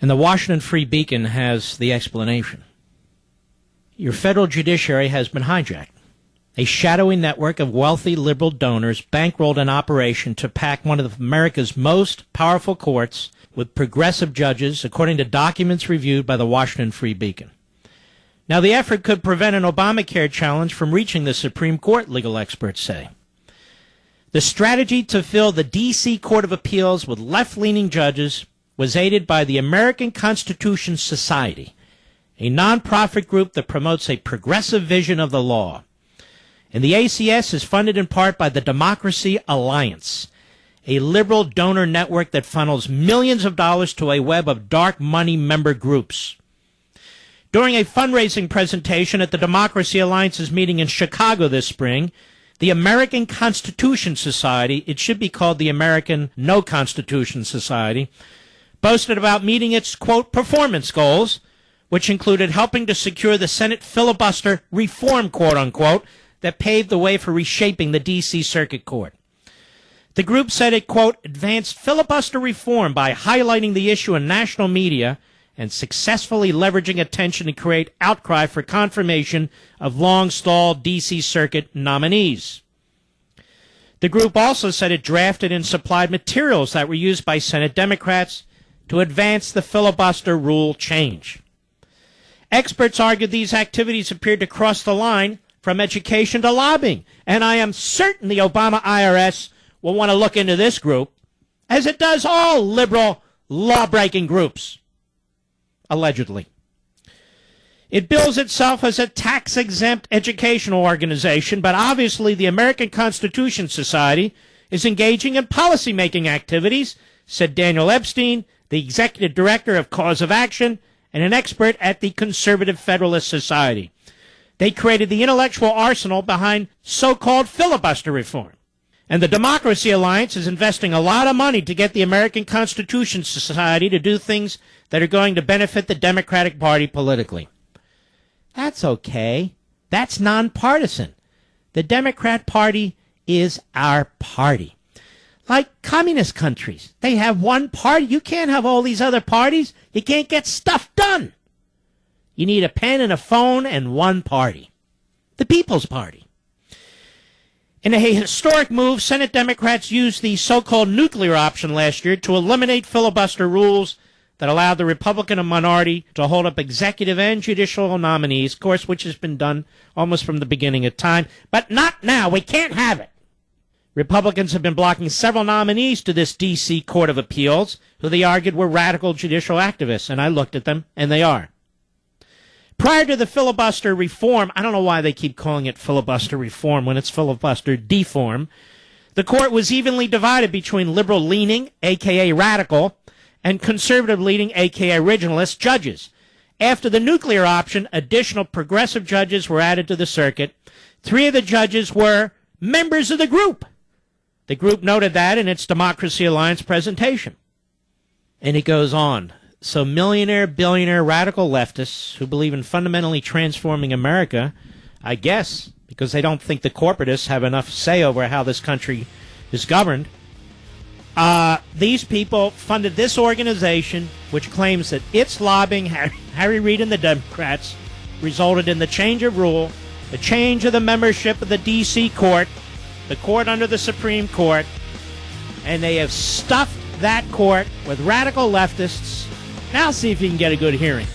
And the Washington Free Beacon has the explanation. Your federal judiciary has been hijacked. A shadowy network of wealthy liberal donors bankrolled an operation to pack one of America's most powerful courts with progressive judges, according to documents reviewed by the Washington Free Beacon. Now, the effort could prevent an Obamacare challenge from reaching the Supreme Court, legal experts say. The strategy to fill the D.C. Court of Appeals with left-leaning judges was aided by the American Constitution Society, a nonprofit group that promotes a progressive vision of the law. And the ACS is funded in part by the Democracy Alliance, a liberal donor network that funnels millions of dollars to a web of dark money member groups. During a fundraising presentation at the Democracy Alliance's meeting in Chicago this spring, the American Constitution Society, it should be called the American No Constitution Society, boasted about meeting its, quote, performance goals, which included helping to secure the Senate filibuster reform, quote unquote, that paved the way for reshaping the D.C. Circuit Court. The group said it, quote, advanced filibuster reform by highlighting the issue in national media and successfully leveraging attention to create outcry for confirmation of long-stalled D.C. Circuit nominees. The group also said it drafted and supplied materials that were used by Senate Democrats to advance the filibuster rule change. Experts argued these activities appeared to cross the line from education to lobbying, and I am certain the Obama IRS will want to look into this group, as it does all liberal law-breaking groups, allegedly. It bills itself as a tax-exempt educational organization, but obviously the American Constitution Society is engaging in policy-making activities, said Daniel Epstein, the executive director of Cause of Action and an expert at the Conservative Federalist Society. They created the intellectual arsenal behind so-called filibuster reform. And the Democracy Alliance is investing a lot of money to get the American Constitution Society to do things that are going to benefit the Democratic Party politically. That's okay. That's nonpartisan. The Democrat Party is our party. Like communist countries, they have one party. You can't have all these other parties. You can't get stuff done. You need a pen and a phone and one party. The People's Party. In a historic move, Senate Democrats used the so-called nuclear option last year to eliminate filibuster rules that allowed the Republican minority to hold up executive and judicial nominees, of course, which has been done almost from the beginning of time. But not now. We can't have it. Republicans have been blocking several nominees to this D.C. Court of Appeals, who they argued were radical judicial activists, and I looked at them, and they are. Prior to the filibuster reform, I don't know why they keep calling it filibuster reform when it's filibuster deform, the court was evenly divided between liberal-leaning, a.k.a. radical, and conservative-leaning, a.k.a. originalist, judges. After the nuclear option, additional progressive judges were added to the circuit. 3 of the judges were members of the group. The group noted that in its Democracy Alliance presentation. And it goes on. So millionaire, billionaire, radical leftists who believe in fundamentally transforming America, I guess, because they don't think the corporatists have enough say over how this country is governed, these people funded this organization, which claims that its lobbying, Harry Reid and the Democrats, resulted in the change of rule, the change of the membership of the D.C. court, the court under the Supreme Court, and they have stuffed that court with radical leftists. Now see if you can get a good hearing.